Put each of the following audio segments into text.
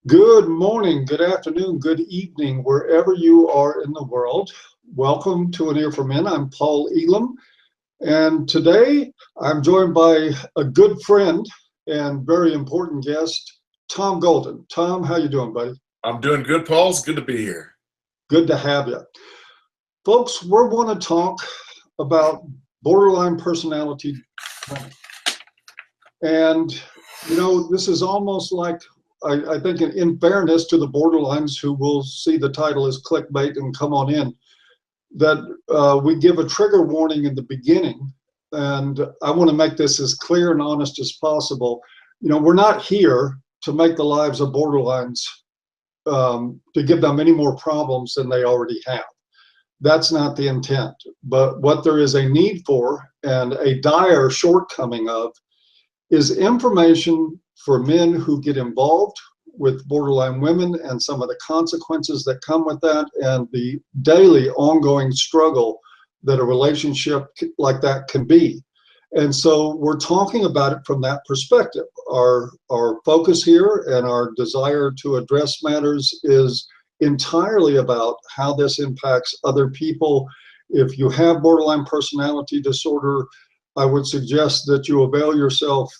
Good morning, good afternoon, good evening, wherever you are in the world. Welcome to An Ear for Men. I'm Paul Elam, and today I'm joined by a good friend and very important guest, Tom Golden. Tom, how you doing, buddy? I'm doing good, Paul. It's good to be here. Good to have you. Folks, we want to talk about borderline personality. And, this is almost like I think in fairness to the borderlines who will see the title as clickbait and come on in, that we give a trigger warning in the beginning. And I want to make this as clear and honest as possible. We're not here to make the lives of borderlines, to give them any more problems than they already have. That's not the intent. But what there is a need for and a dire shortcoming of is information for men who get involved with borderline women and some of the consequences that come with that and the daily ongoing struggle that a relationship like that can be. And so we're talking about it from that perspective. Our focus here and our desire to address matters is entirely about how this impacts other people. If you have borderline personality disorder, I would suggest that you avail yourself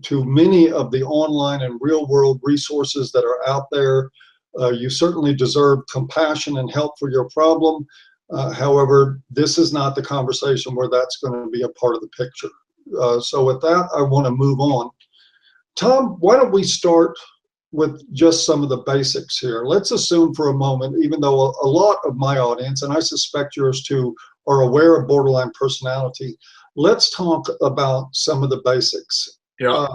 to many of the online and real world resources that are out there. You certainly deserve compassion and help for your problem. However, this is not the conversation where that's going to be a part of the picture. So with that, I want to move on. Tom, why don't we start with just some of the basics here? Let's assume for a moment, even though a lot of my audience, and I suspect yours too, are aware of borderline personality, let's talk about some of the basics. Yeah.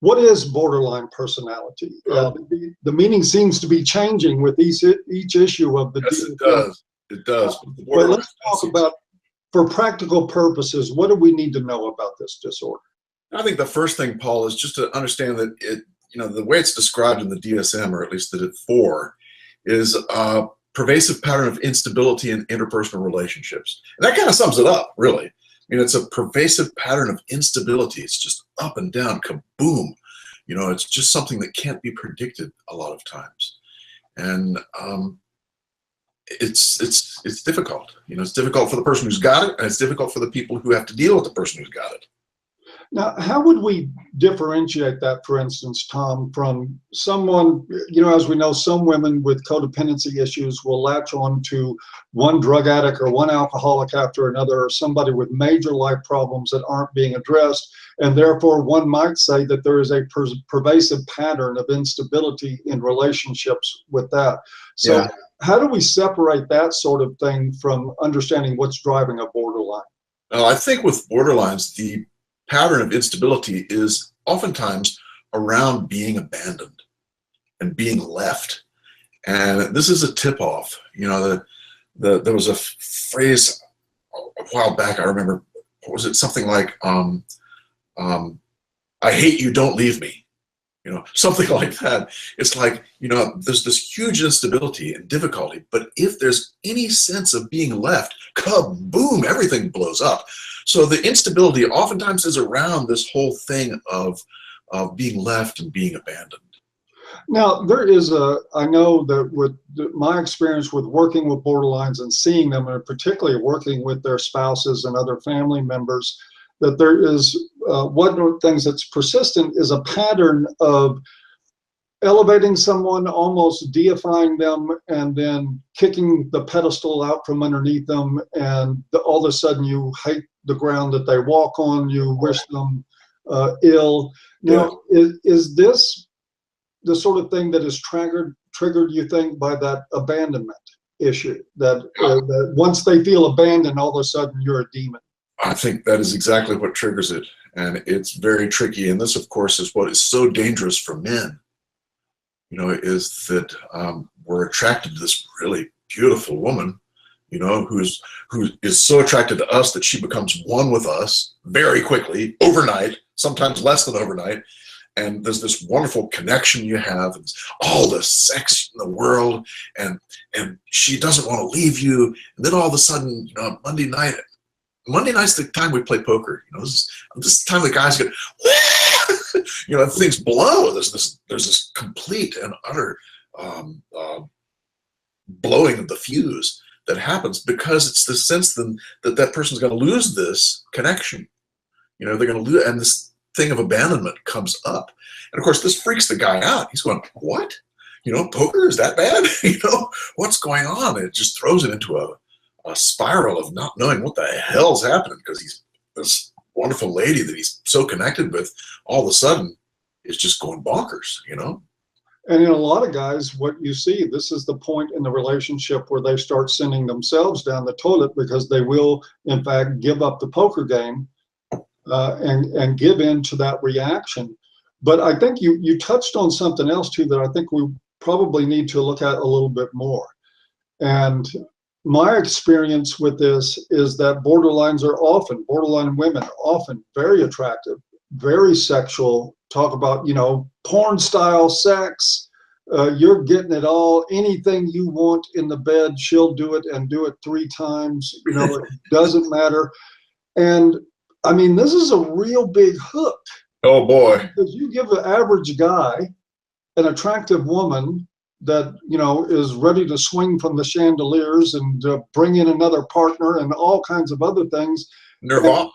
What is borderline personality? The meaning seems to be changing with each issue of the Yes, it does. It does. But let's talk about, for practical purposes, what do we need to know about this disorder? I think the first thing, Paul, is just to understand that the way it's described in the DSM, or at least the 4, is a pervasive pattern of instability in interpersonal relationships. And that kind of sums it up, really. It's a pervasive pattern of instability. It's just up and down, kaboom. It's just something that can't be predicted a lot of times. And it's difficult. It's difficult for the person who's got it, and it's difficult for the people who have to deal with the person who's got it. Now, how would we differentiate that, for instance, Tom, from someone, as we know, some women with codependency issues will latch on to one drug addict or one alcoholic after another, or somebody with major life problems that aren't being addressed. And therefore, one might say that there is a pervasive pattern of instability in relationships with that. So yeah. How do we separate that sort of thing from understanding what's driving a borderline? Well, I think with borderlines, the pattern of instability is oftentimes around being abandoned and being left. And this is a tip-off. There was a phrase a while back, I remember, what was it? Something like, I hate you, don't leave me. Something like that. It's like, there's this huge instability and difficulty, but if there's any sense of being left, kaboom, everything blows up. So the instability oftentimes is around this whole thing of being left and being abandoned. Now, I know that with my experience with working with borderlines and seeing them, and particularly working with their spouses and other family members, that there is one of the things that's persistent is a pattern of elevating someone, almost deifying them, and then kicking the pedestal out from underneath them, and all of a sudden you hate the ground that they walk on, you wish them ill. Now, is this the sort of thing that is triggered, you think, by that abandonment issue, that once they feel abandoned, all of a sudden you're a demon? I think that is exactly what triggers it, and it's very tricky. And this, of course, is what is so dangerous for men, is that we're attracted to this really beautiful woman, who is so attracted to us that she becomes one with us very quickly, overnight, sometimes less than overnight. And there's this wonderful connection you have, and all the sex in the world, and she doesn't want to leave you. And then all of a sudden, Monday night's the time we play poker. This is the time the guys go, You know, things blow. There's this complete and utter blowing of the fuse that happens because it's the sense then that person's going to lose this connection. You know, they're going to lose, and this thing of abandonment comes up. And of course, this freaks the guy out. He's going, what? You know, poker is that bad? You know, what's going on? It just throws it into a spiral of not knowing what the hell's happening, because he's this wonderful lady that he's so connected with, all of a sudden is just going bonkers, you know? And in a lot of guys, what you see, this is the point in the relationship where they start sending themselves down the toilet, because they will, in fact, give up the poker game and give in to that reaction. But I think you touched on something else too that I think we probably need to look at a little bit more. And my experience with this is that borderline women are often very attractive, very sexual, talk about, you know, porn style sex. You're getting it all. Anything you want in the bed, she'll do it, and do it 3 times. You know, it doesn't matter. And I mean, this is a real big hook. Oh boy. Because you give an average guy an attractive woman that, you know, is ready to swing from the chandeliers and bring in another partner and all kinds of other things. Nirvana.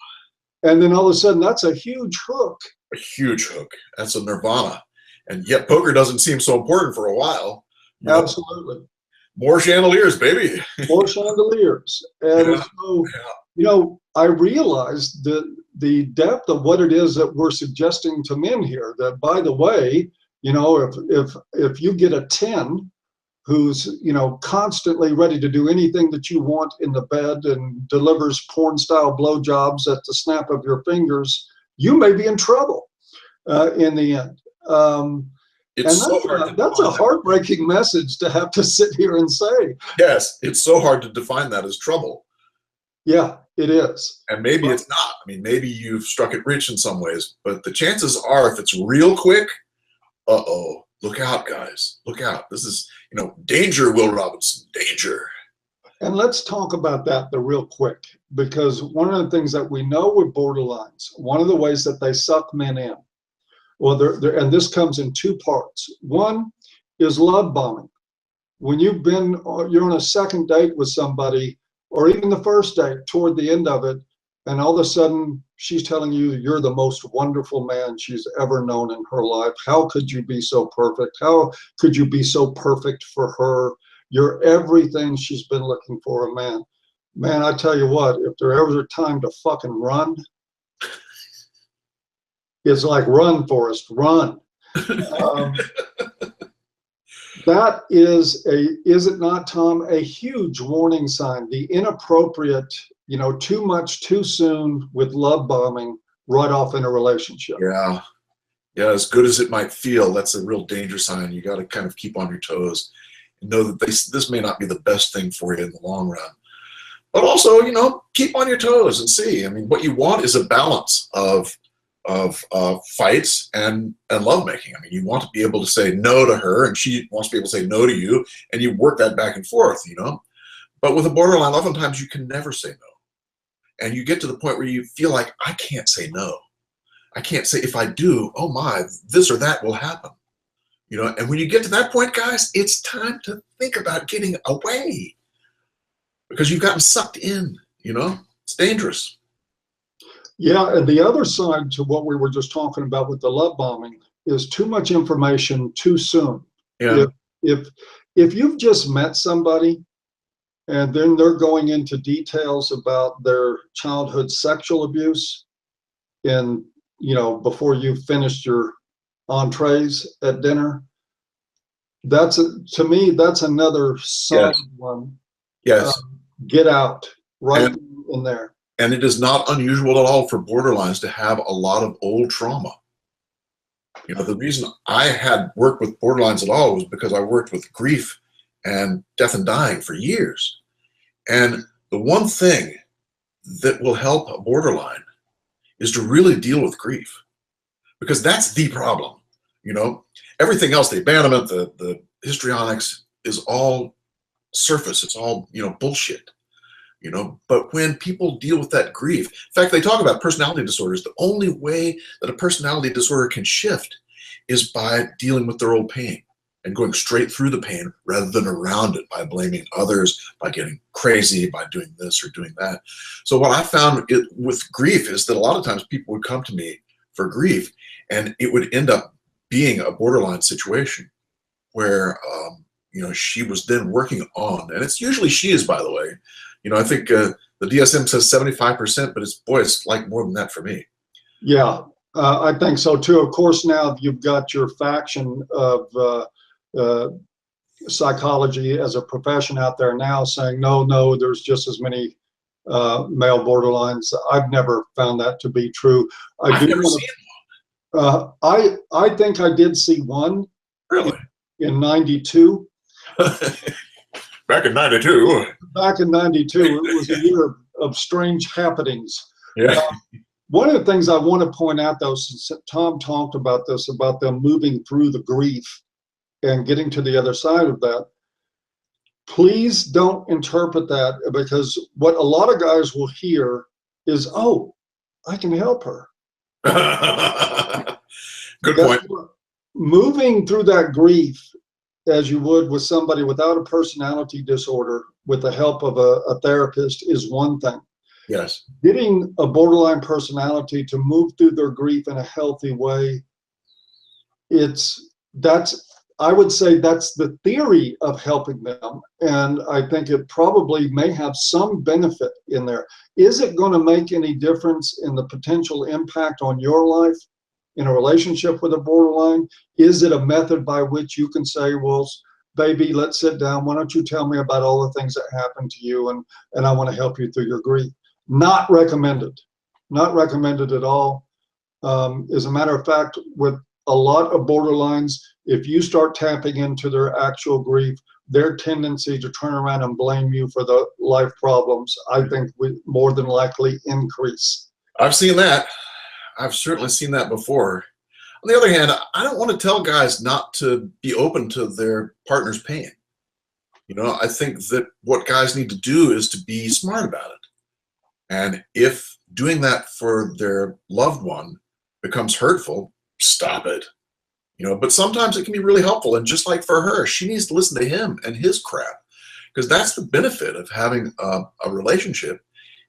And then all of a sudden, that's a huge hook. A huge hook. That's a nirvana. And yet poker doesn't seem so important for a while. You know, absolutely. More chandeliers, baby. More chandeliers. And Yeah. so, you know, I realized that the depth of what it is that we're suggesting to men here, that, by the way, you know, if you get a 10 who's, you know, constantly ready to do anything that you want in the bed and delivers porn style blowjobs at the snap of your fingers, you may be in trouble in the end. It's and so that's a heartbreaking message to have to sit here and say. Yes, it's so hard to define that as trouble. Yeah, it is. And maybe it's not. I mean, maybe you've struck it rich in some ways, but the chances are, if it's real quick, uh-oh, look out, guys. Look out. This is, you know, danger, Will Robinson, danger. And let's talk about that real quick, because one of the things that we know with borderlines, one of the ways that they suck men in, well, and this comes in 2 parts. One is love bombing. When you're on a second date with somebody, or even the first date, toward the end of it, and all of a sudden she's telling you you're the most wonderful man she's ever known in her life. How could you be so perfect? How could you be so perfect for her? You're everything she's been looking for a man. Man, I tell you what, if there ever a time to fucking run, it's like, run, Forrest, run. That is it not, Tom, a huge warning sign? The inappropriate, you know, too much too soon with love bombing right off in a relationship. Yeah. Yeah, as good as it might feel, that's a real danger sign. You got to kind of keep on your toes and know that this may not be the best thing for you in the long run. But also, you know, keep on your toes and see. I mean, what you want is a balance of fights and lovemaking. I mean, you want to be able to say no to her, and she wants to be able to say no to you, and you work that back and forth, you know. But with a borderline, oftentimes you can never say no. And you get to the point where you feel like, I can't say no. I can't say, if I do, oh my, this or that will happen. You know, and when you get to that point, guys, it's time to think about getting away, because you've gotten sucked in, you know. It's dangerous. Yeah, and the other side to what we were just talking about with the love bombing is too much information too soon. Yeah. If you've just met somebody and then they're going into details about their childhood sexual abuse, and, you know, before you've finished your entrees at dinner, to me that's another solid one. Yes. Get out right in there. And it is not unusual at all for borderlines to have a lot of old trauma. You know, the reason I had worked with borderlines at all was because I worked with grief and death and dying for years. And the one thing that will help a borderline is to really deal with grief, because that's the problem. You know, everything else, the abandonment, the histrionics, is all surface. It's all, you know, bullshit. you know. But when people deal with that grief, in fact, they talk about personality disorders. The only way that a personality disorder can shift is by dealing with their old pain and going straight through the pain rather than around it by blaming others, by getting crazy, by doing this or doing that. So what I found with grief is that a lot of times people would come to me for grief, and it would end up being a borderline situation where, you know, she was then working on, and it's usually she is, by the way. You know, I think the DSM says 75%, but it's like more than that for me. Yeah, I think so too. Of course, now you've got your faction of psychology as a profession out there now saying, no, there's just as many male borderlines. I've never found that to be true. I've never seen one. I think I did see one. Really? In 92. Back in 92. Back in 92, it was a year of strange happenings. Yeah. One of the things I want to point out, though, since Tom talked about this, about them moving through the grief and getting to the other side of that, please don't interpret that, because what a lot of guys will hear is, oh, I can help her. Good point. Moving through that grief as you would with somebody without a personality disorder with the help of a therapist is one thing. Yes. Getting a borderline personality to move through their grief in a healthy way, I would say that's the theory of helping them. And I think it probably may have some benefit in there. Is it going to make any difference in the potential impact on your life in a relationship with a borderline? Is it a method by which you can say, well, baby, let's sit down. Why don't you tell me about all the things that happened to you, and I want to help you through your grief? Not recommended. Not recommended at all. As a matter of fact, with a lot of borderlines, if you start tapping into their actual grief, their tendency to turn around and blame you for the life problems, I think, would more than likely increase. I've seen that. I've certainly seen that before. On the other hand, I don't want to tell guys not to be open to their partner's pain. You know, I think that what guys need to do is to be smart about it. And if doing that for their loved one becomes hurtful, stop it. You know, but sometimes it can be really helpful. And just like for her, she needs to listen to him and his crap, because that's the benefit of having a relationship,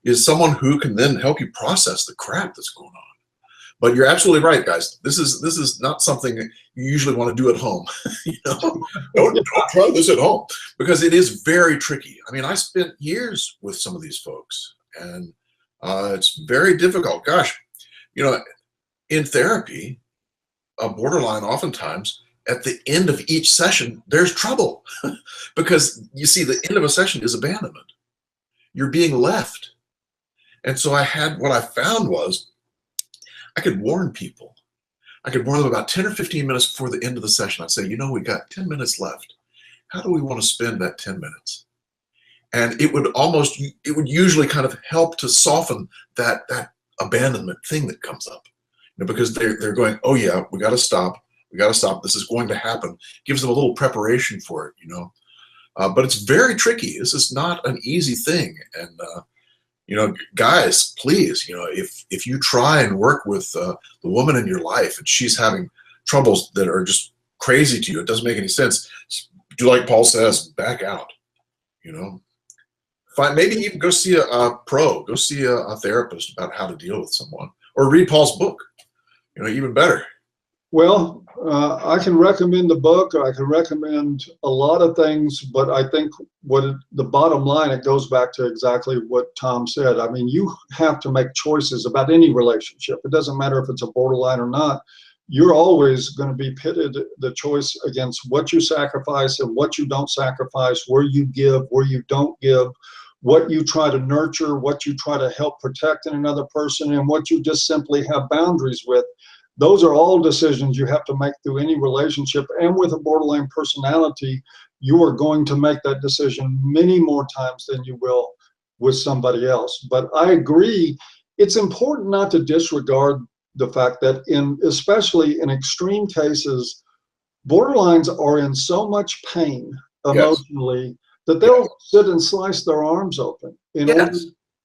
is someone who can then help you process the crap that's going on. But you're absolutely right, guys. This is not something you usually want to do at home. You know, don't try this at home, because it is very tricky. I mean, I spent years with some of these folks, and it's very difficult. Gosh, you know, in therapy, a borderline oftentimes at the end of each session, there's trouble because you see, the end of a session is abandonment. You're being left. And so what I found was I could warn people. I could warn them about 10 or 15 minutes before the end of the session. I'd say, you know, we got 10 minutes left. How do we want to spend that 10 minutes? And it would usually kind of help to soften that abandonment thing that comes up. You know, because they're going, oh yeah, we got to stop. We got to stop. This is going to happen. Gives them a little preparation for it, you know. But it's very tricky. This is not an easy thing. And, you know, guys, please, you know, if you try and work with the woman in your life and she's having troubles that are just crazy to you, it doesn't make any sense, do like Paul says, back out, you know. Maybe even go see a pro, go see a therapist about how to deal with someone, or read Paul's book. You know, even better. Well, I can recommend the book. I can recommend a lot of things, but I think the bottom line, it goes back to exactly what Tom said. I mean, you have to make choices about any relationship. It doesn't matter if it's a borderline or not. You're always going to be pitted, the choice against what you sacrifice and what you don't sacrifice, where you give, where you don't give, what you try to nurture, what you try to help protect in another person, and what you just simply have boundaries with. Those are all decisions you have to make through any relationship. And with a borderline personality, you are going to make that decision many more times than you will with somebody else. But I agree, it's important not to disregard the fact that especially in extreme cases, borderlines are in so much pain emotionally that they'll sit and slice their arms open in order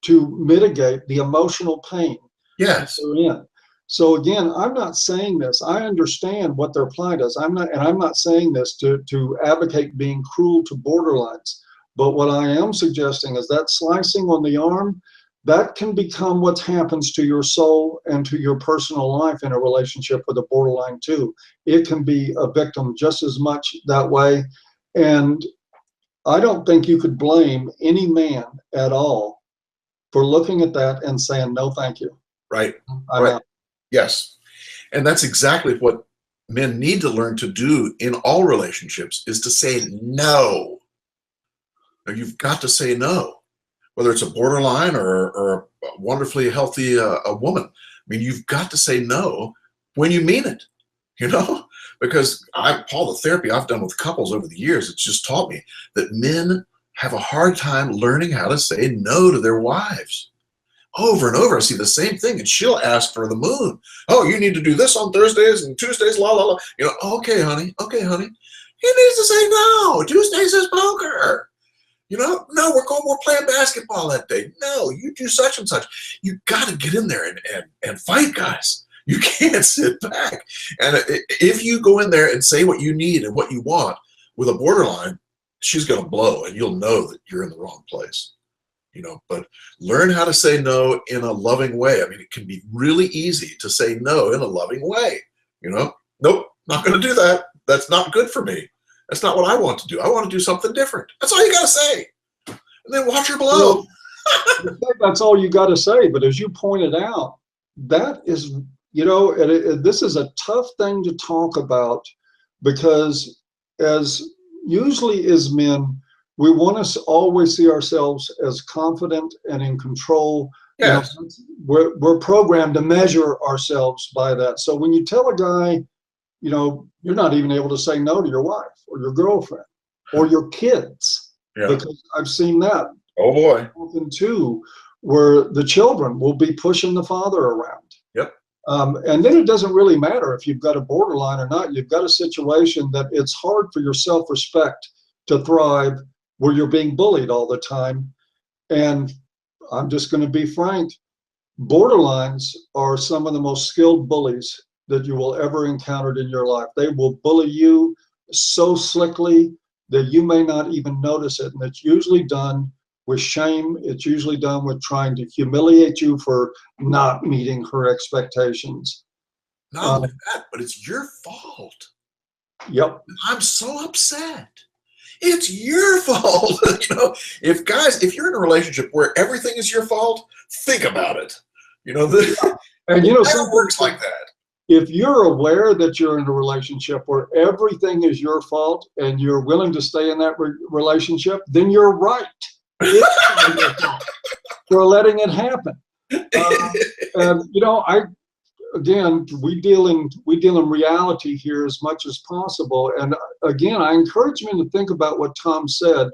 to mitigate the emotional pain Yes. they're in. So again, I'm not saying this. I understand what their plight is. I'm not saying this to advocate being cruel to borderlines. But what I am suggesting is that slicing on the arm, that can become what happens to your soul and to your personal life in a relationship with a borderline too. It can be a victim just as much that way. And I don't think you could blame any man at all for looking at that and saying, no, thank you. Right. I'm right. out. Yes. And that's exactly what men need to learn to do in all relationships, is to say no. Now, you've got to say no, whether it's a borderline or a wonderfully healthy a woman. I mean, you've got to say no when you mean it, you know, because Paul, the therapy I've done with couples over the years, it's just taught me that men have a hard time learning how to say no to their wives. Over and over, I see the same thing, and she'll ask for the moon. Oh, you need to do this on Thursdays and Tuesdays, la, la, la. You know, okay, honey. He needs to say no. Tuesdays is poker. You know, no, we're playing basketball that day. No, you do such and such. You got to get in there and fight, guys. You can't sit back. And if you go in there and say what you need and what you want with a borderline, she's going to blow, and you'll know that you're in the wrong place. You know, but learn how to say no in a loving way. I mean, it can be really easy to say no in a loving way. You know, nope, not going to do that. That's not good for me. That's not what I want to do. I want to do something different. That's all you got to say. And then watch her blow. Well, that's all you got to say. But as you pointed out, that is, you know, this is a tough thing to talk about, because as usually as men, we want to always see ourselves as confident and in control. Yes. You know, we're programmed to measure ourselves by that. So when you tell a guy, you know, you're not even able to say no to your wife or your girlfriend or your kids, because I've seen that. Oh boy. Often too, where the children will be pushing the father around. Yep. And then it doesn't really matter if you've got a borderline or not. You've got a situation that it's hard for your self-respect to thrive, where you're being bullied all the time. And I'm just going to be frank, borderlines are some of the most skilled bullies that you will ever encounter in your life. They will bully you so slickly that you may not even notice it. And it's usually done with shame. It's usually done with trying to humiliate you for not meeting her expectations. Not only that, but it's your fault. Yep. I'm so upset. It's your fault. You know, if you're in a relationship where everything is your fault, think about it. You know, and you know, it works like that. If you're aware that you're in a relationship where everything is your fault and you're willing to stay in that relationship, then you're right. It's your fault for letting it happen. And you know, again, we deal in reality here as much as possible. And again, I encourage men to think about what Tom said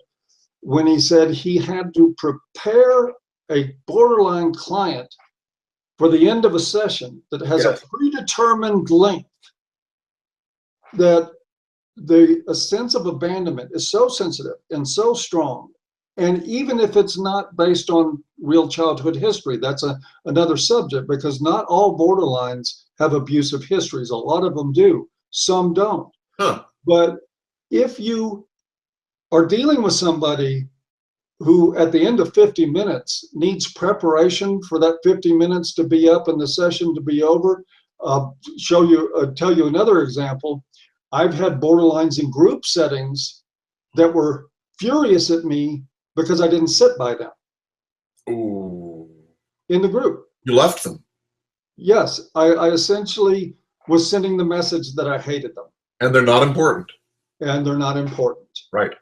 when he said he had to prepare a borderline client for the end of a session that has a predetermined length, that a sense of abandonment is so sensitive and so strong. And even if it's not based on real childhood history, that's another subject, because not all borderlines have abusive histories. A lot of them do, some don't. Huh. But if you are dealing with somebody who at the end of 50 minutes needs preparation for that 50 minutes to be up and the session to be over, tell you another example. I've had borderlines in group settings that were furious at me because I didn't sit by them. Ooh. In the group. You left them. Yes, I essentially was sending the message that I hated them. And they're not important. And they're not important. Right.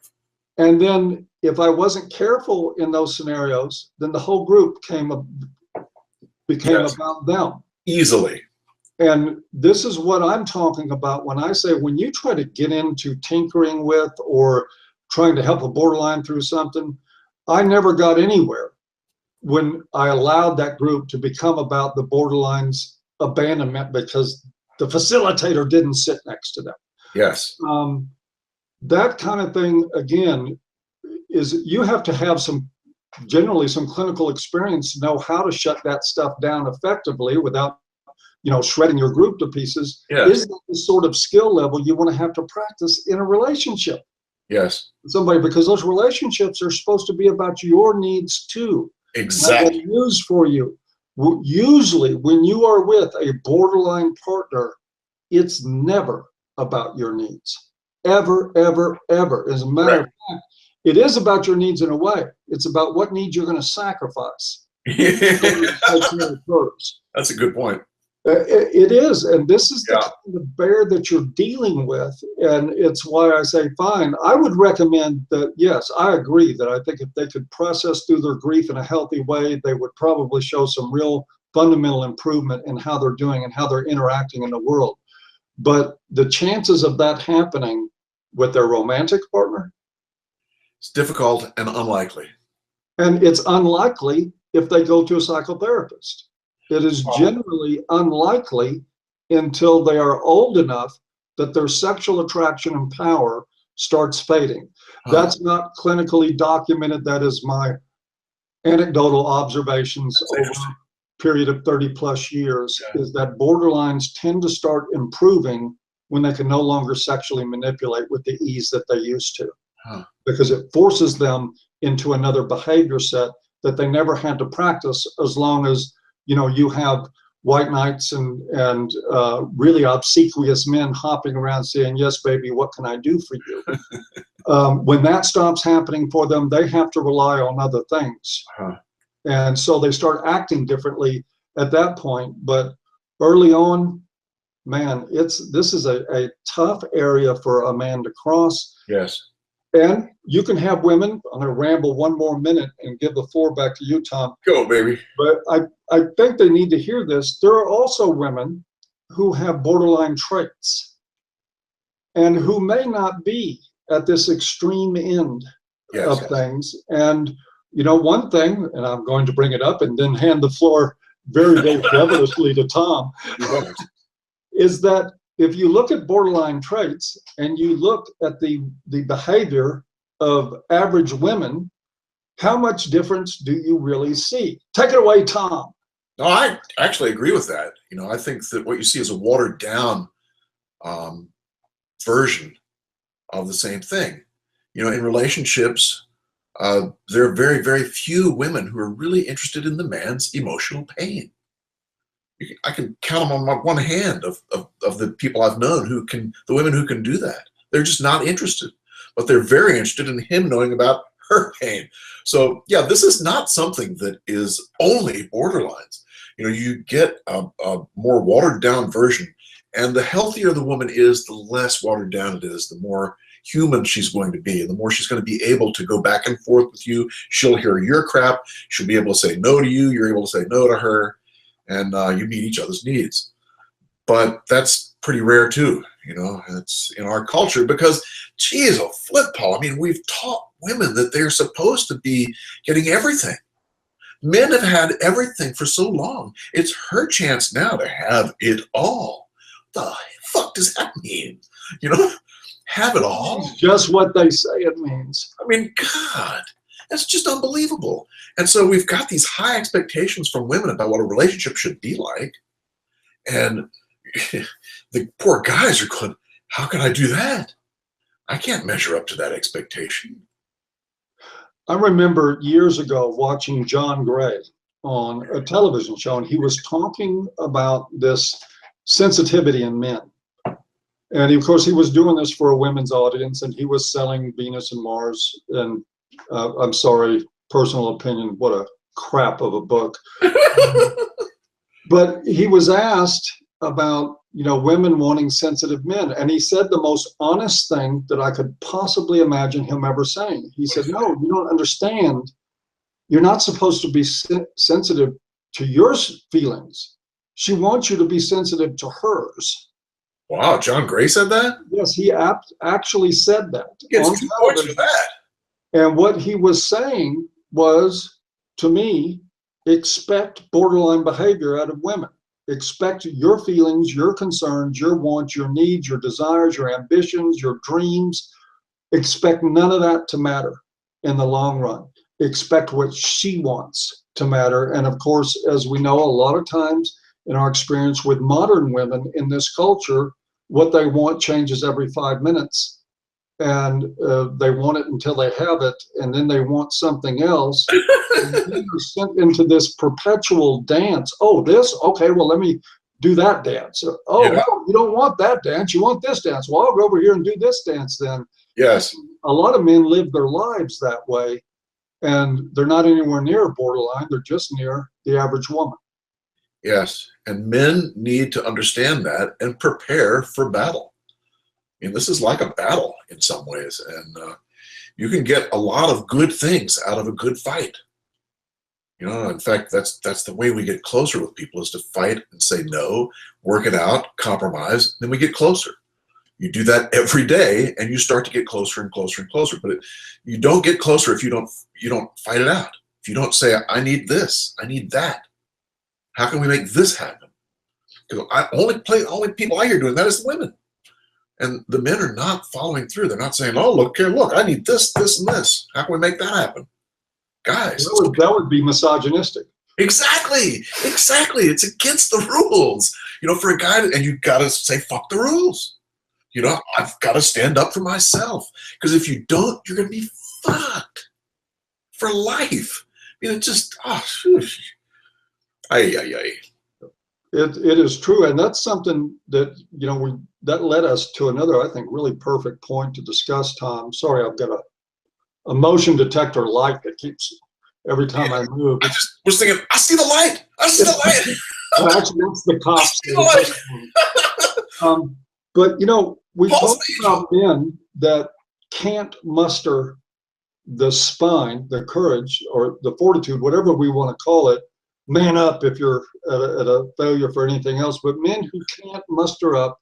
And then if I wasn't careful in those scenarios, then the whole group became about them. Easily. And this is what I'm talking about when I say, when you try to get into tinkering with or trying to help a borderline through something, I never got anywhere when I allowed that group to become about the borderline's abandonment because the facilitator didn't sit next to them. Yes. That kind of thing, again, is you have to have generally some clinical experience to know how to shut that stuff down effectively without, shredding your group to pieces. Yeah. Is that the sort of skill level you want to have to practice in a relationship? Yes. Somebody, because those relationships are supposed to be about your needs too. Exactly. And news for you. Usually, when you are with a borderline partner, it's never about your needs. Ever, ever, ever. As a matter of fact, it is about your needs in a way. It's about what needs you're going to sacrifice. That's a good point. It is, and this is the Yeah. kind of bear that you're dealing with, and it's why I say, fine. I would recommend that, yes, I agree that I think if they could process through their grief in a healthy way, they would probably show some real fundamental improvement in how they're doing and how they're interacting in the world. But the chances of that happening with their romantic partner, it's difficult and unlikely. and it's unlikely if they go to a psychotherapist. It is generally unlikely until they are old enough that their sexual attraction and power starts fading. That's not clinically documented. That is my anecdotal observations over a period of 30 plus years, is that borderlines tend to start improving when they can no longer sexually manipulate with the ease that they used to. Because it forces them into another behavior set that they never had to practice, as long as you have white knights and really obsequious men hopping around saying, yes, baby, what can I do for you? When that stops happening for them, they have to rely on other things. And so they start acting differently at that point. But early on, man, this is a tough area for a man to cross. Yes. And you can have women. I'm going to ramble one more minute and give the floor back to you, Tom. Go, baby. But I think they need to hear this. There are also women who have borderline traits and who may not be at this extreme end of things. And, one thing, and I'm going to bring it up and then hand the floor very, very devilishly to Tom, is that if you look at borderline traits and you look at the behavior of average women, how much difference do you really see? Take it away, Tom. No, I actually agree with that. I think that what you see is a watered down version of the same thing. In relationships, there are very, very few women who are really interested in the man's emotional pain. I can count them on one hand of the people I've known the women who can do that. They're just not interested, but they're very interested in him knowing about her pain. So yeah, this is not something that is only borderlines. You get a more watered down version, and the healthier the woman is, the less watered down it is, the more human she's going to be, and the more she's going to be able to go back and forth with you. She'll hear your crap. She'll be able to say no to you. You're able to say no to her. And you meet each other's needs. But that's pretty rare too, it's in our culture, because, geez, a flip, Paul. I mean, we've taught women that they're supposed to be getting everything. Men have had everything for so long. It's her chance now to have it all. The fuck does that mean? Have it all? It's just what they say it means. I mean, God. That's just unbelievable. And so we've got these high expectations from women about what a relationship should be like. And the poor guys are going, how can I do that? I can't measure up to that expectation. I remember years ago watching John Gray on a television show, and he was talking about this sensitivity in men. And of course, he was doing this for a women's audience, and he was selling Venus and Mars. And I'm sorry, personal opinion, what a crap of a book. But he was asked about, women wanting sensitive men. And he said the most honest thing that I could possibly imagine him ever saying. He said, no, you don't understand. You're not supposed to be sensitive to your feelings. She wants you to be sensitive to hers. Wow, John Gray said that? Yes, he actually said that. He gets 2 points for that. And what he was saying was, to me, expect borderline behavior out of women. Expect your feelings, your concerns, your wants, your needs, your desires, your ambitions, your dreams. Expect none of that to matter. in the long run. Expect what she wants to matter. And of course, as we know, a lot of times in our experience with modern women in this culture, what they want changes every 5 minutes. And they want it until they have it, and then they want something else. And then they're sent into this perpetual dance. Oh, this? Okay, well, let me do that dance. Oh, Yeah. well, you don't want that dance. You want this dance. Well, I'll go over here and do this dance then. Yes. A lot of men live their lives that way, and they're not anywhere near borderline. They're just near the average woman. Yes. And men need to understand that and prepare for battle. I mean, this is like a battle in some ways, and you can get a lot of good things out of a good fight. You know, in fact, that's the way we get closer with people, is to fight and say no, work it out, compromise, then we get closer. You do that every day, and you start to get closer and closer and closer. But you don't get closer if you don't fight it out. If you don't say, I need this, I need that. How can we make this happen? Because only people I hear doing that is the women. And the men are not following through. They're not saying, oh, look here, look, I need this, this, and this. How can we make that happen? Guys. That would be misogynistic. Exactly. It's against the rules. You know, for a guy, and you've got to say, fuck the rules. You know, I've got to stand up for myself. Because if you don't, you're going to be fucked for life. You know, just, It is true, and that's something that, you know, that led us to another, I think, really perfect point to discuss, Tom. Sorry, I've got a motion detector light that keeps every time I move. I just was thinking, I see the light. I see the light. Well, actually, that's the cops. I see the light. But, you know, we False talk about men that can't muster the spine, the courage, or the fortitude, whatever we want to call it. Man up if you're at a failure for anything else, but men who can't muster up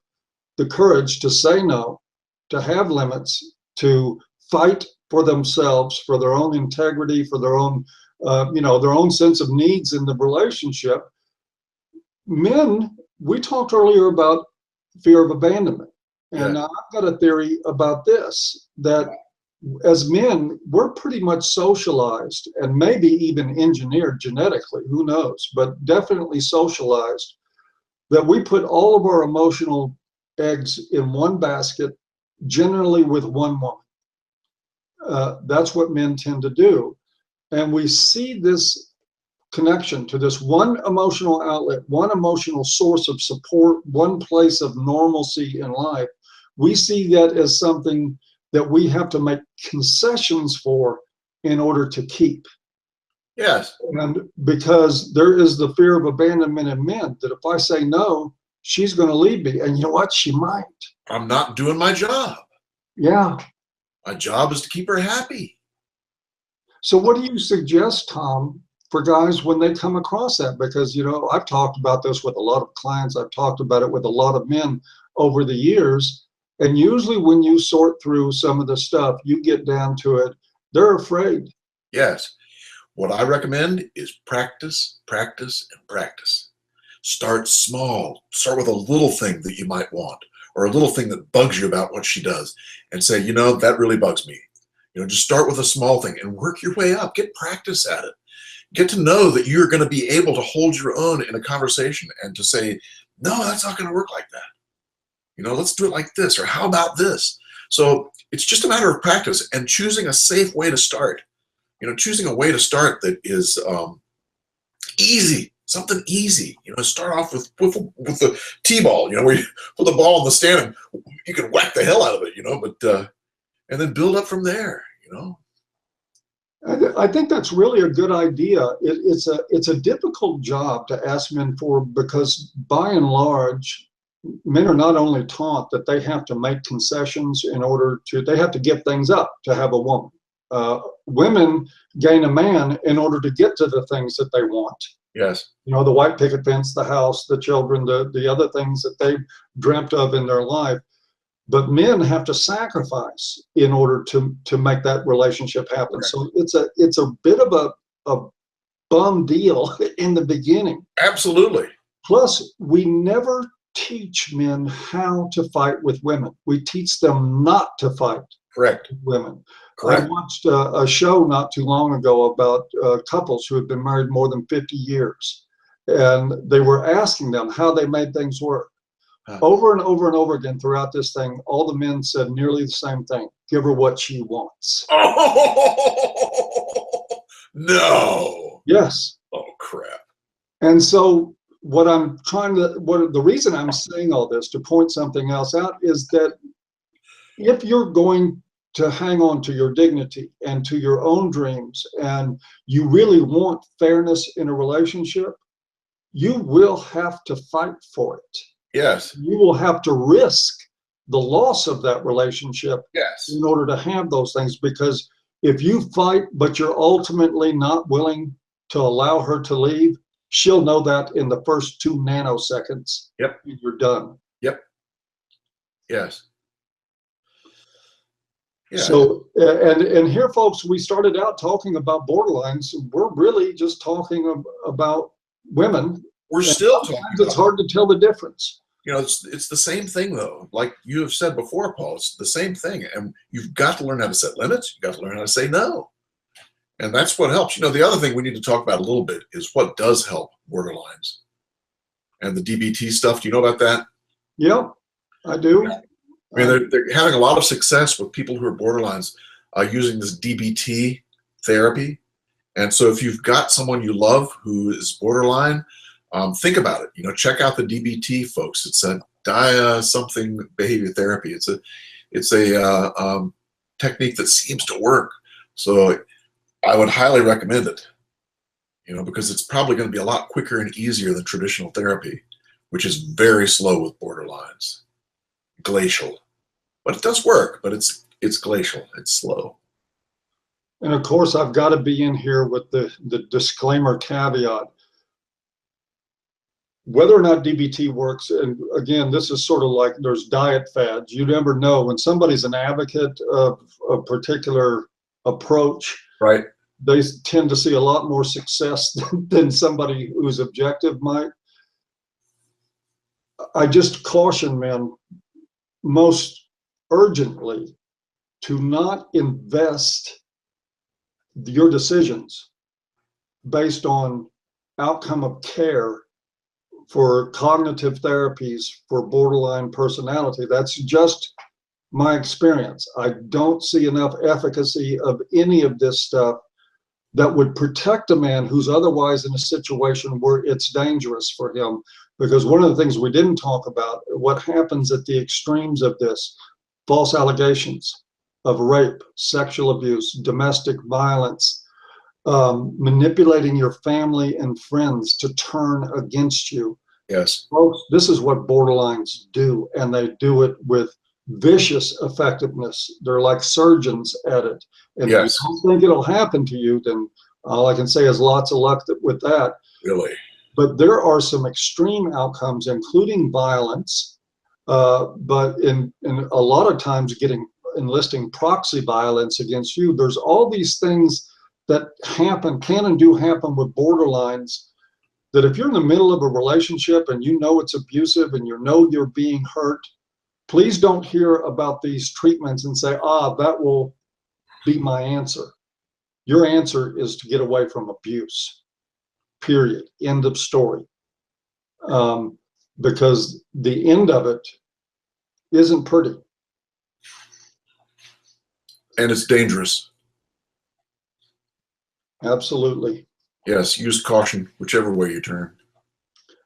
the courage to say no, to have limits, to fight for themselves, for their own integrity, for their own, their own sense of needs in the relationship. Men, we talked earlier about fear of abandonment. And Yeah. I've got a theory about this, that as men, we're pretty much socialized and maybe even engineered genetically, who knows, but definitely socialized, that we put all of our emotional eggs in one basket, generally with one woman. That's what men tend to do. And we see this connection to this one emotional outlet, one emotional source of support, one place of normalcy in life. We see that as something that we have to make concessions for in order to keep. Yes. And because there is the fear of abandonment in men, that if I say no, she's going to leave me. And you know what? She might. I'm not doing my job. Yeah. My job is to keep her happy. So what do you suggest, Tom, for guys when they come across that? Because, you know, I've talked about this with a lot of clients. I've talked about it with a lot of men over the years. And usually when you sort through some of the stuff, you get down to it, they're afraid. Yes. What I recommend is practice, practice, and practice. Start small. Start with a little thing that you might want, or a little thing that bugs you about what she does, and say, you know, that really bugs me. You know, just start with a small thing and work your way up. Get practice at it. Get to know that you're going to be able to hold your own in a conversation and to say, no, that's not going to work like that. You know, let's do it like this, or how about this? So it's just a matter of practice and choosing a safe way to start. You know, choosing a way to start that is easy, something easy. You know, start off with the T-ball, you know, where you put the ball in the stand and you can whack the hell out of it, you know, but and then build up from there, you know. I think that's really a good idea. It's a difficult job to ask men for, because by and large, men are not only taught that they have to make concessions in order to, they have to give things up to have a woman. Women gain a man in order to get to the things that they want. Yes. You know, the white picket fence, the house, the children, the other things that they've dreamt of in their life. But men have to sacrifice in order to make that relationship happen. Right. So it's a bit of a bum deal in the beginning. Absolutely. Plus, we never teach men how to fight with women. We teach them not to fight. Correct. women. I Correct. watched a show not too long ago about couples who had been married more than 50 years. And they were asking them how they made things work. Huh. Over and over and over again throughout this thing, all the men said nearly the same thing. Give her what she wants. Oh, no. Yes. Oh, crap. And so the reason I'm saying all this to point something else out is that if you're going to hang on to your dignity and to your own dreams, and you really want fairness in a relationship, you will have to fight for it. Yes. You will have to risk the loss of that relationship Yes. in order to have those things, because if you fight but you're ultimately not willing to allow her to leave, she'll know that in the first 2 nanoseconds. Yep. You're done. Yep. Yes. Yeah. So, and here, folks, we started out talking about borderlines. We're really just talking about women. We're still talking it's hard to tell the difference. You know, it's the same thing, though. Like you have said before, Paul, it's the same thing. And you've got to learn how to set limits. You've got to learn how to say no. And that's what helps. You know, the other thing we need to talk about a little bit is what does help borderlines. And the DBT stuff, do you know about that? Yeah, I do. I mean, they're having a lot of success with people who are borderlines using this DBT therapy. And so if you've got someone you love who is borderline, think about it. You know, check out the DBT, folks. It's a something behavior therapy. It's a technique that seems to work. So I would highly recommend it. You know, because it's probably going to be a lot quicker and easier than traditional therapy, which is very slow with borderlines. Glacial, but it does work. But it's glacial. It's slow. And of course, I've got to be in here with the disclaimer caveat. Whether or not DBT works, and again, this is sort of like there's diet fads. You never know when somebody's an advocate of a particular approach. Right. They tend to see a lot more success than somebody who's objective might. I just caution men most urgently to not invest your decisions based on outcome of care for cognitive therapies for borderline personality. That's just my experience. I don't see enough efficacy of any of this stuff that would protect a man who's otherwise in a situation where it's dangerous for him. Because one of the things we didn't talk about, what happens at the extremes of this, false allegations of rape, sexual abuse, domestic violence, manipulating your family and friends to turn against you. Yes. Folks, this is what borderlines do, and they do it with vicious effectiveness. They're like surgeons at it. And yes. If you don't think it'll happen to you, then all I can say is lots of luck with that. Really? But there are some extreme outcomes, including violence, but in a lot of times enlisting proxy violence against you. There's all these things that can and do happen with borderlines, that if you're in the middle of a relationship and you know it's abusive and you know you're being hurt, please don't hear about these treatments and say, that will be my answer. Your answer is to get away from abuse, period, end of story. Because the end of it isn't pretty. And it's dangerous. Absolutely. Yes, use caution whichever way you turn.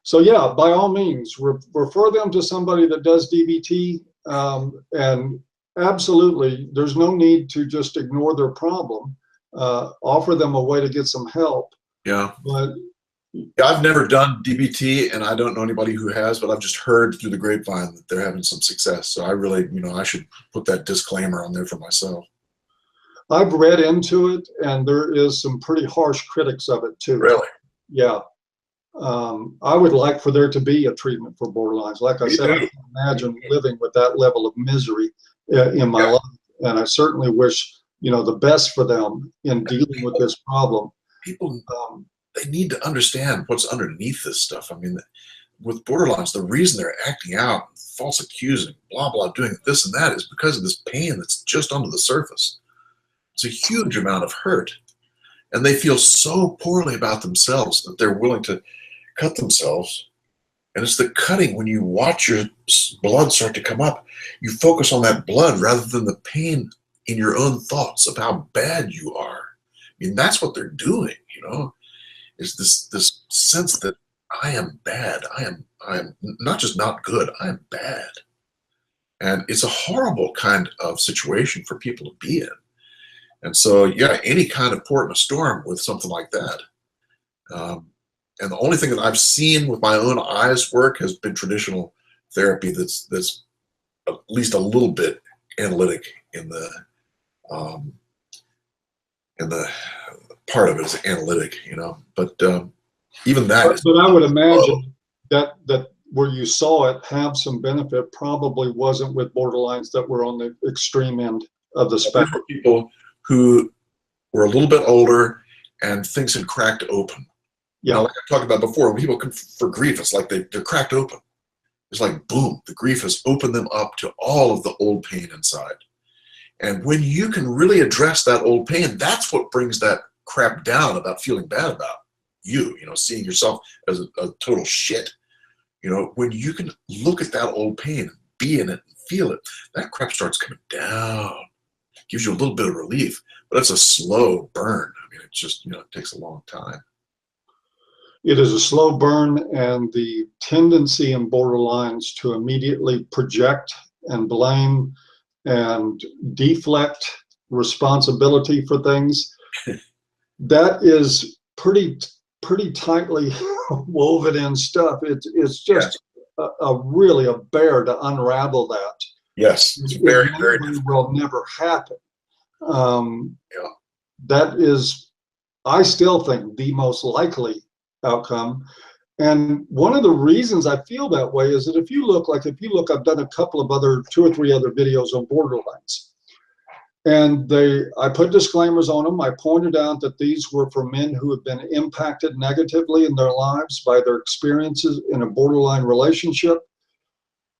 So yeah, by all means, refer them to somebody that does DBT, and absolutely, there's no need to just ignore their problem. Offer them a way to get some help. Yeah. But I've never done DBT, and I don't know anybody who has, but I've just heard through the grapevine that they're having some success. So I really, I should put that disclaimer on there for myself. I've read into it, and there is some pretty harsh critics of it too. Really? Yeah. I would like for there to be a treatment for borderlines. Like I said, I can't imagine living with that level of misery in my life. And I certainly wish, the best for them in dealing with this problem. People, they need to understand what's underneath this stuff. I mean, with borderlines, the reason they're acting out, false accusing, blah, blah, doing this and that is because of this pain that's just under the surface. It's a huge amount of hurt. And they feel so poorly about themselves that they're willing to cut themselves. And it's the cutting, when you watch your blood start to come up, you focus on that blood rather than the pain in your own thoughts of how bad you are. I mean, that's what they're doing, you know, is this sense that I am bad. I am not just not good, I am bad. And it's a horrible kind of situation for people to be in. And so, yeah, any kind of port in a storm with something like that. And the only thing that I've seen with my own eyes work has been traditional therapy that's at least a little bit analytic in the part of it is analytic, you know. But even that but I would imagine that where you saw it have some benefit probably wasn't with borderlines that were on the extreme end of the spectrum. People who were a little bit older and things had cracked open. Yeah, now, like I talked about before, when people come for grief, it's like they're cracked open. It's like, boom, the grief has opened them up to all of the old pain inside. And when you can really address that old pain, that's what brings that crap down about feeling bad about you, you know, seeing yourself as a total shit. You know, when you can look at that old pain, be in it, and feel it, that crap starts coming down. It gives you a little bit of relief, but it's a slow burn. I mean, it just, you know, it takes a long time. it is a slow burn, and the tendency in borderlines to immediately project and blame and deflect responsibility for things, that is pretty tightly woven in stuff. It's just really a bear to unravel that. Yes, it's very difficult. Will never happen. That is, I still think, the most likely outcome. And one of the reasons I feel that way is that if you look, I've done a couple of 2 or 3 other videos on borderlines. And I put disclaimers on them. I pointed out that these were for men who have been impacted negatively in their lives by their experiences in a borderline relationship,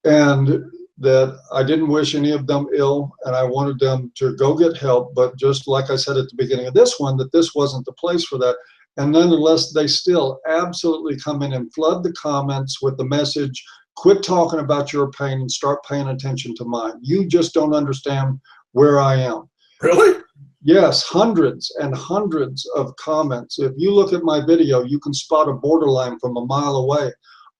and that I didn't wish any of them ill, and I wanted them to go get help. But just like I said at the beginning of this one, that this wasn't the place for that. And nonetheless, they still absolutely come in and flood the comments with the message, quit talking about your pain and start paying attention to mine. You just don't understand where I am. Really? Yes, hundreds and hundreds of comments. If you look at my video, you can spot a borderline from a mile away.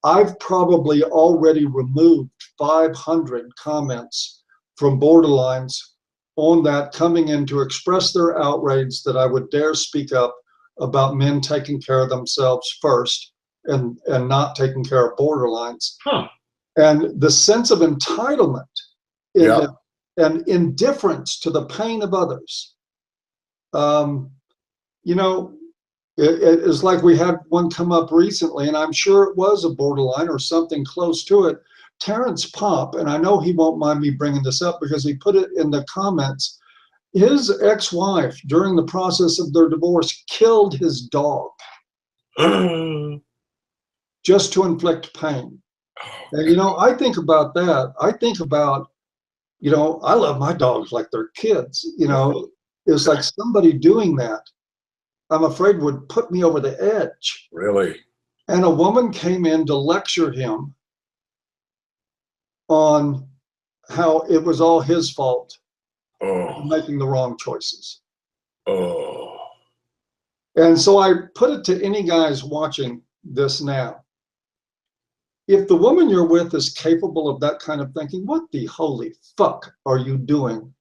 I've probably already removed 500 comments from borderlines on that, coming in to express their outrage that I would dare speak up about men taking care of themselves first and not taking care of borderlines. Huh. And the sense of entitlement and indifference to the pain of others. You know, it's like we had one come up recently, and I'm sure it was a borderline or something close to it. Terrence Pop, and I know he won't mind me bringing this up because he put it in the comments, his ex-wife, during the process of their divorce, killed his dog just to inflict pain. And, you know, I think about that. I think about, you know, I love my dogs like they're kids. You know, it's like somebody doing that, I'm afraid, would put me over the edge. Really? And a woman came in to lecture him on how it was all his fault for making the wrong choices. And so I put it to any guys watching this now. If the woman you're with is capable of that kind of thinking, what the holy fuck are you doing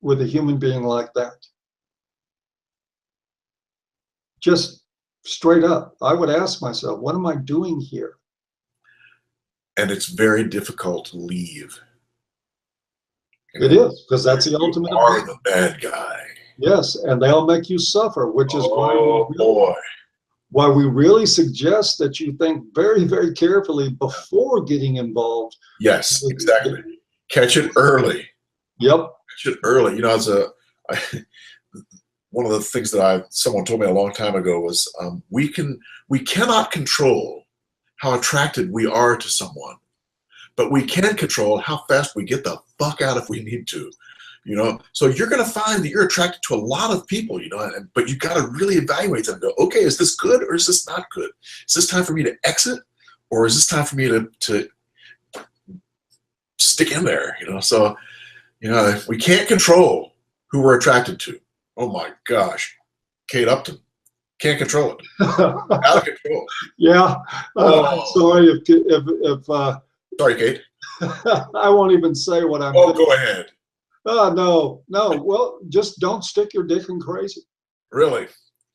with a human being like that? Just straight up, I would ask myself, what am I doing here? And it's very difficult to leave. It is, because that's the ultimate. You are the bad guy. Yes, and they'll make you suffer, which is why we really suggest that you think very, very carefully before getting involved. Yes, exactly. Catch it early. Yep. Catch it early. You know, one of the things that someone told me a long time ago was we cannot control how attracted we are to someone, but we can control how fast we get the fuck out if we need to. You know, so you're going to find that you're attracted to a lot of people, you know, but you got to really evaluate them and go, okay, is this good or is this not good? Is this time for me to exit, or is this time for me to stick in there? You know, so, you know, we can't control who we're attracted to. Oh my gosh, Kate Upton, can't control it. Out of control. Yeah. Sorry if sorry, Kate. I won't even say what I'm. Oh, go ahead. No. Well, just don't stick your dick in crazy. Really?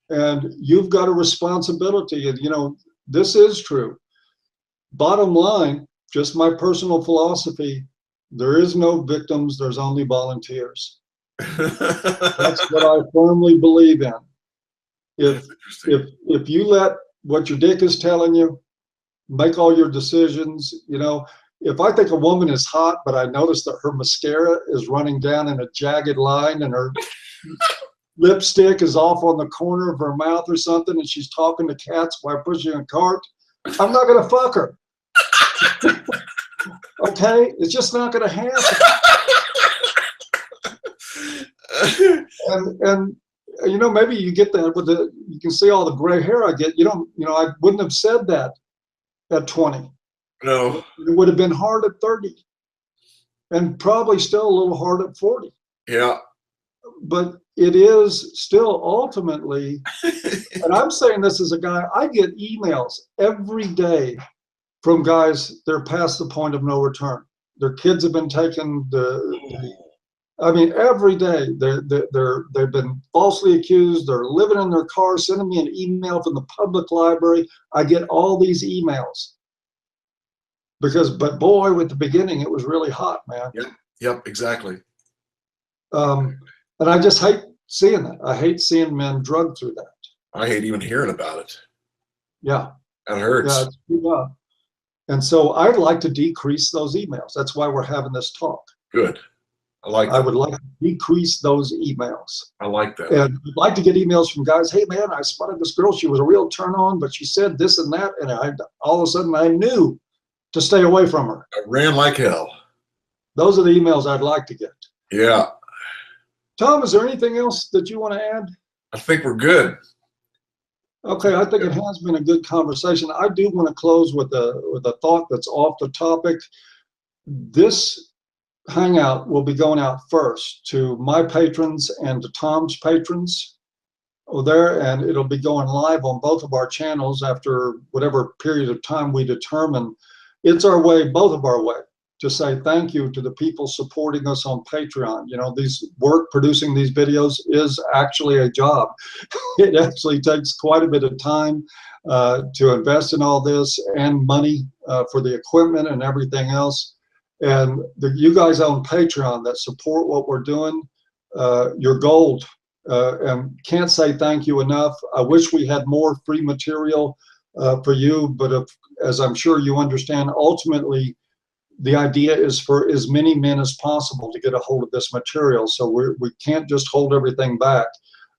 And you've got a responsibility. And, you know, this is true. Bottom line, just my personal philosophy, there is no victims, there's only volunteers. That's what I firmly believe in. If you let what your dick is telling you make all your decisions, you know, if I think a woman is hot, but I notice that her mascara is running down in a jagged line and her lipstick is off on the corner of her mouth or something, and she's talking to cats while pushing a cart, I'm not going to fuck her. Okay? It's just not going to happen. And you know, maybe you get that with you can see all the gray hair I get. You know, I wouldn't have said that at 20. No. It would have been hard at 30 and probably still a little hard at 40. Yeah. But it is still ultimately, and I'm saying this as a guy, I get emails every day from guys that are past the point of no return. Their kids have been taken, I mean, every day they've been falsely accused. They're living in their car, sending me an email from the public library. I get all these emails. But boy, at the beginning, it was really hot, man. Yep, exactly. And I just hate seeing that. I hate seeing men drugged through that. I hate even hearing about it. Yeah. That hurts. Yeah. And so I'd like to decrease those emails. That's why we're having this talk. Good. I would like to decrease those emails. I like that. And I'd like to get emails from guys, hey man, I spotted this girl. She was a real turn on, but she said this and that. And all of a sudden I knew to stay away from her. I ran like hell. Those are the emails I'd like to get. Yeah. Tom, is there anything else that you want to add? I think we're good. Okay, I think it has been a good conversation. I do want to close with a thought that's off the topic. This hangout will be going out first to my patrons and to Tom's patrons there, and it'll be going live on both of our channels after whatever period of time we determine. It's our way, both of our way, to say thank you to the people supporting us on Patreon. You know, producing these videos is actually a job. It actually takes quite a bit of time to invest in all this and money for the equipment and everything else. And you guys on Patreon that support what we're doing, you're gold. And can't say thank you enough. I wish we had more free material for you, but as I'm sure you understand, ultimately, the idea is for as many men as possible to get a hold of this material. So we can't just hold everything back.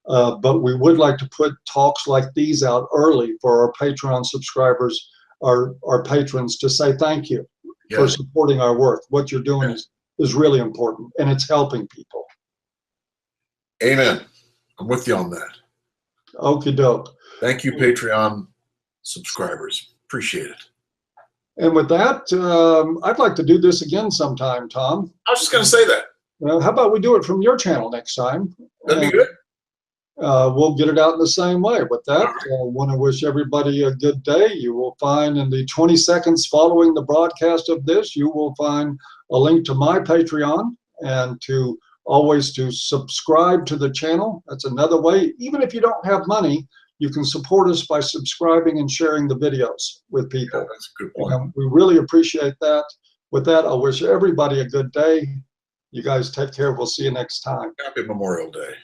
But we would like to put talks like these out early for our Patreon subscribers, our patrons, to say thank you for supporting our work. What you're doing is really important, and it's helping people. Amen. I'm with you on that. Okie doke. Thank you, Patreon subscribers. Appreciate it. And with that, I'd like to do this again sometime, Tom. I was just going to say that. How about we do it from your channel next time? That'd be good. We'll get it out in the same way. With that, I want to wish everybody a good day. You will find in the 20 seconds following the broadcast of this, you will find a link to my Patreon and to subscribe to the channel. That's another way. Even if you don't have money, you can support us by subscribing and sharing the videos with people. Yeah, that's a good point. We really appreciate that. With that, I wish everybody a good day. You guys take care. We'll see you next time. Happy Memorial Day.